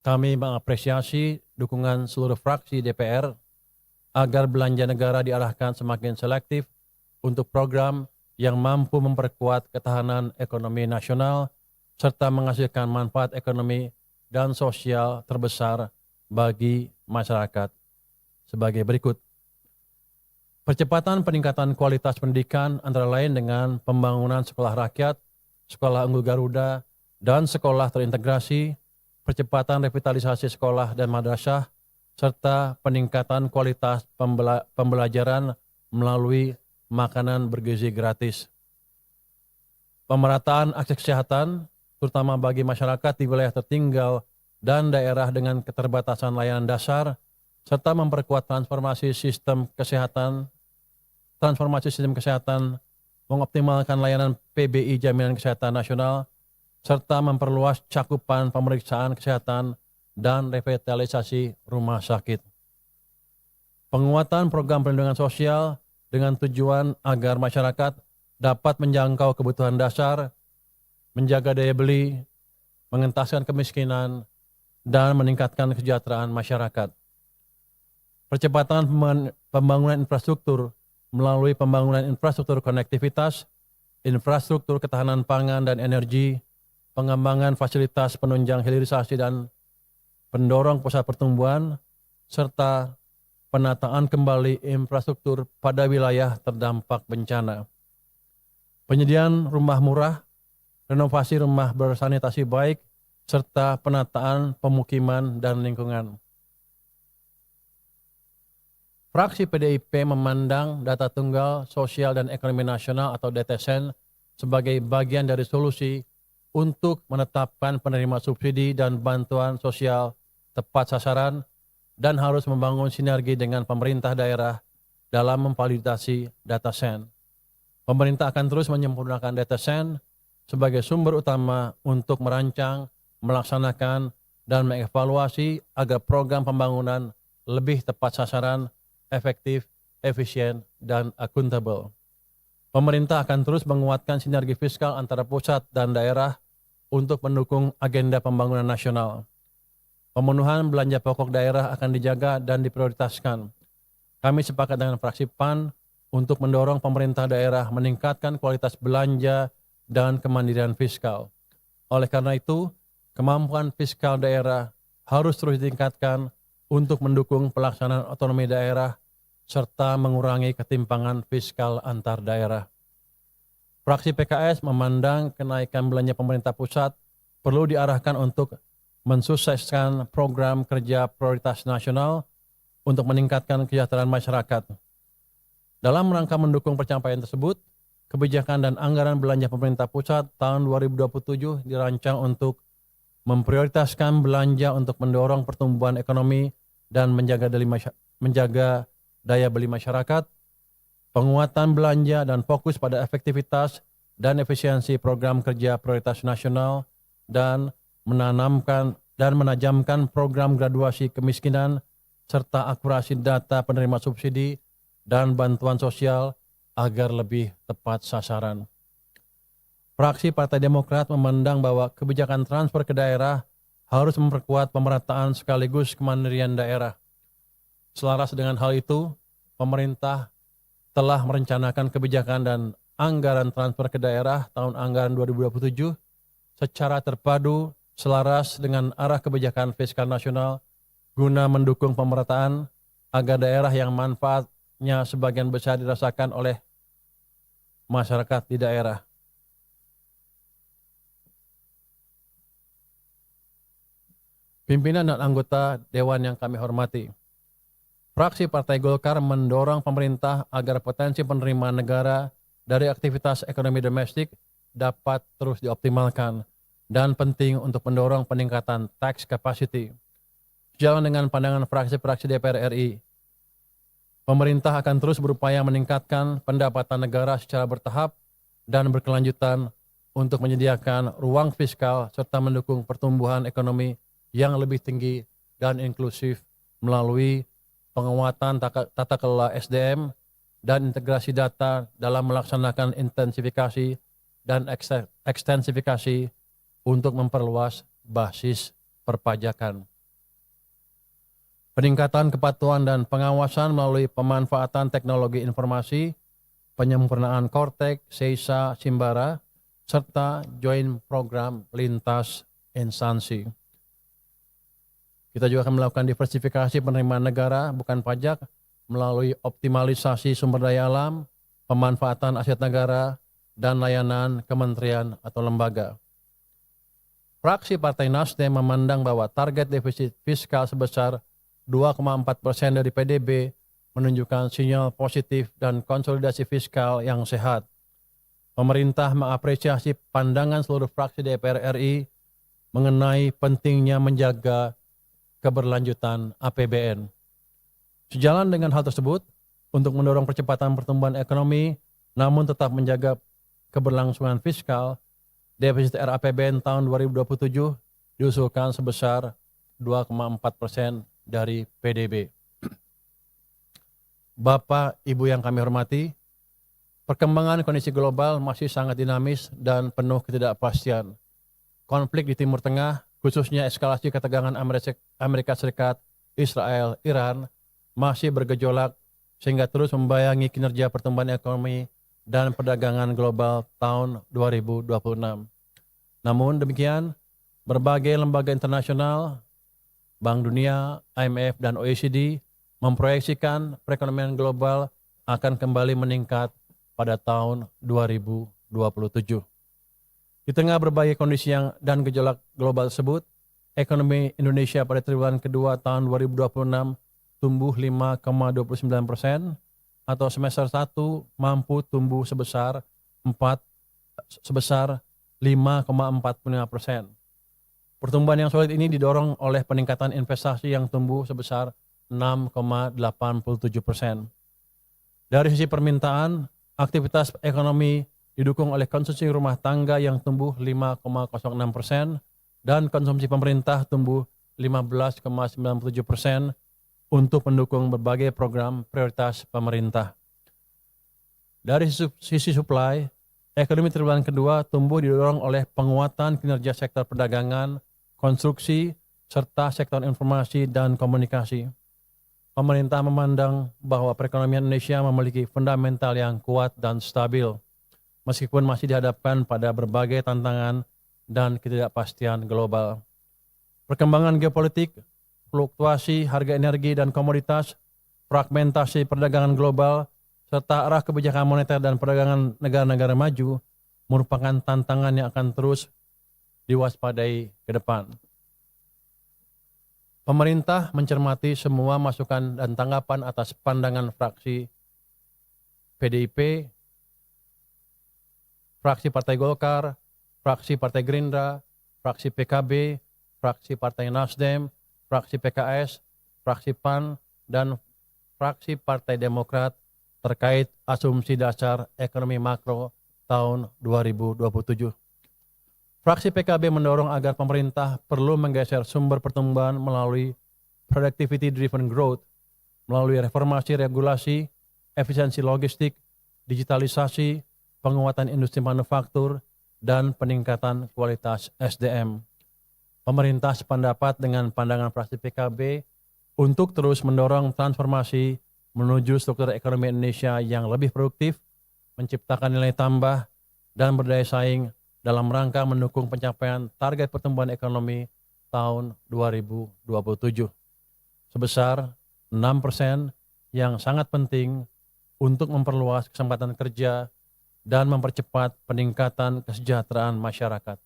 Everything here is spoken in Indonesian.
Kami mengapresiasi dukungan seluruh fraksi DPR agar belanja negara diarahkan semakin selektif untuk program yang mampu memperkuat ketahanan ekonomi nasional serta menghasilkan manfaat ekonomi dan sosial terbesar bagi masyarakat sebagai berikut. Percepatan peningkatan kualitas pendidikan antara lain dengan pembangunan sekolah rakyat, sekolah unggul Garuda, dan sekolah terintegrasi, percepatan revitalisasi sekolah dan madrasah, serta peningkatan kualitas pembelajaran melalui makanan bergizi gratis. Pemerataan akses kesehatan, terutama bagi masyarakat di wilayah tertinggal dan daerah dengan keterbatasan layanan dasar, serta memperkuat transformasi sistem kesehatan, mengoptimalkan layanan PBI Jaminan Kesehatan Nasional, serta memperluas cakupan pemeriksaan kesehatan dan revitalisasi rumah sakit. Penguatan program perlindungan sosial dengan tujuan agar masyarakat dapat menjangkau kebutuhan dasar, menjaga daya beli, mengentaskan kemiskinan, dan meningkatkan kesejahteraan masyarakat. Percepatan pembangunan infrastruktur melalui pembangunan infrastruktur konektivitas, infrastruktur ketahanan pangan dan energi, pengembangan fasilitas penunjang hilirisasi dan pendorong pusat pertumbuhan, serta penataan kembali infrastruktur pada wilayah terdampak bencana. Penyediaan rumah murah, renovasi rumah bersanitasi baik, serta penataan pemukiman dan lingkungan. Fraksi PDIP memandang data tunggal sosial dan ekonomi nasional atau DTSN sebagai bagian dari solusi untuk menetapkan penerima subsidi dan bantuan sosial tepat sasaran dan harus membangun sinergi dengan pemerintah daerah dalam memvalidasi DataSen. Pemerintah akan terus menyempurnakan DataSen sebagai sumber utama untuk merancang, melaksanakan, dan mengevaluasi agar program pembangunan lebih tepat sasaran, efektif, efisien, dan akuntabel. Pemerintah akan terus menguatkan sinergi fiskal antara pusat dan daerah untuk mendukung agenda pembangunan nasional. Pemenuhan belanja pokok daerah akan dijaga dan diprioritaskan. Kami sepakat dengan fraksi PAN untuk mendorong pemerintah daerah meningkatkan kualitas belanja dan kemandirian fiskal. Oleh karena itu, kemampuan fiskal daerah harus terus ditingkatkan untuk mendukung pelaksanaan otonomi daerah serta mengurangi ketimpangan fiskal antar daerah. Fraksi PKS memandang kenaikan belanja pemerintah pusat perlu diarahkan untuk mensukseskan program kerja prioritas nasional untuk meningkatkan kesejahteraan masyarakat. Dalam rangka mendukung pencapaian tersebut, kebijakan dan anggaran belanja pemerintah pusat tahun 2027 dirancang untuk memprioritaskan belanja untuk mendorong pertumbuhan ekonomi dan menjaga daya beli masyarakat, penguatan belanja dan fokus pada efektivitas dan efisiensi program kerja prioritas nasional dan menajamkan program graduasi kemiskinan serta akurasi data penerima subsidi dan bantuan sosial agar lebih tepat sasaran. Fraksi Partai Demokrat memandang bahwa kebijakan transfer ke daerah harus memperkuat pemerataan sekaligus kemandirian daerah. Selaras dengan hal itu, pemerintah telah merencanakan kebijakan dan anggaran transfer ke daerah tahun anggaran 2027 secara terpadu selaras dengan arah kebijakan fiskal nasional guna mendukung pemerataan agar daerah yang manfaatnya sebagian besar dirasakan oleh masyarakat di daerah. Pimpinan dan anggota Dewan yang kami hormati, fraksi Partai Golkar mendorong pemerintah agar potensi penerimaan negara dari aktivitas ekonomi domestik dapat terus dioptimalkan dan penting untuk mendorong peningkatan tax capacity. Sejalan dengan pandangan fraksi-fraksi DPR RI, pemerintah akan terus berupaya meningkatkan pendapatan negara secara bertahap dan berkelanjutan untuk menyediakan ruang fiskal serta mendukung pertumbuhan ekonomi yang lebih tinggi dan inklusif melalui penguatan tata kelola SDM dan integrasi data dalam melaksanakan intensifikasi dan ekstensifikasi untuk memperluas basis perpajakan. peningkatan kepatuhan dan pengawasan melalui pemanfaatan teknologi informasi, penyempurnaan Kortek, Seisa, Simbara, serta joint program lintas instansi. Kita juga akan melakukan diversifikasi penerimaan negara bukan pajak melalui optimalisasi sumber daya alam, pemanfaatan aset negara, dan layanan kementerian atau lembaga. Fraksi Partai Nasdem memandang bahwa target defisit fiskal sebesar 2,4% dari PDB menunjukkan sinyal positif dan konsolidasi fiskal yang sehat. Pemerintah mengapresiasi pandangan seluruh fraksi DPR RI mengenai pentingnya menjaga keberlanjutan APBN. Sejalan dengan hal tersebut, untuk mendorong percepatan pertumbuhan ekonomi, namun tetap menjaga keberlangsungan fiskal, defisit RAPBN tahun 2027 diusulkan sebesar 2,4% dari PDB. Bapak, Ibu yang kami hormati, perkembangan kondisi global masih sangat dinamis dan penuh ketidakpastian. Konflik di Timur Tengah, khususnya eskalasi ketegangan Amerika Serikat, Israel, Iran, masih bergejolak sehingga terus membayangi kinerja pertumbuhan ekonomi dan perdagangan global tahun 2026. Namun demikian, berbagai lembaga internasional, Bank Dunia, IMF, dan OECD memproyeksikan perekonomian global akan kembali meningkat pada tahun 2027. Di tengah berbagai kondisi dan gejolak global tersebut, ekonomi Indonesia pada triwulan kedua tahun 2026 tumbuh 5,29%, atau semester 1 mampu tumbuh sebesar 5,45%. Pertumbuhan yang solid ini didorong oleh peningkatan investasi yang tumbuh sebesar 6,87%. Dari sisi permintaan, aktivitas ekonomi didukung oleh konsumsi rumah tangga yang tumbuh 5,06% dan konsumsi pemerintah tumbuh 15,97% untuk mendukung berbagai program prioritas pemerintah. Dari sisi supply, ekonomi triwulan kedua tumbuh didorong oleh penguatan kinerja sektor perdagangan, konstruksi, serta sektor informasi dan komunikasi. Pemerintah memandang bahwa perekonomian Indonesia memiliki fundamental yang kuat dan stabil, meskipun masih dihadapkan pada berbagai tantangan dan ketidakpastian global. Perkembangan geopolitik, fluktuasi harga energi dan komoditas, fragmentasi perdagangan global, serta arah kebijakan moneter dan perdagangan negara-negara maju merupakan tantangan yang akan terus diwaspadai ke depan. Pemerintah mencermati semua masukan dan tanggapan atas pandangan fraksi PDIP, fraksi Partai Golkar, fraksi Partai Gerindra, fraksi PKB, fraksi Partai Nasdem, fraksi PKS, fraksi PAN, dan fraksi Partai Demokrat terkait asumsi dasar ekonomi makro tahun 2027. Fraksi PKB mendorong agar pemerintah perlu menggeser sumber pertumbuhan melalui productivity driven growth, melalui reformasi regulasi, efisiensi logistik, digitalisasi, penguatan industri manufaktur, dan peningkatan kualitas SDM. Pemerintah sependapat dengan pandangan fraksi PKB untuk terus mendorong transformasi menuju struktur ekonomi Indonesia yang lebih produktif, menciptakan nilai tambah, dan berdaya saing dalam rangka mendukung pencapaian target pertumbuhan ekonomi tahun 2027 sebesar 6% yang sangat penting untuk memperluas kesempatan kerja dan mempercepat peningkatan kesejahteraan masyarakat.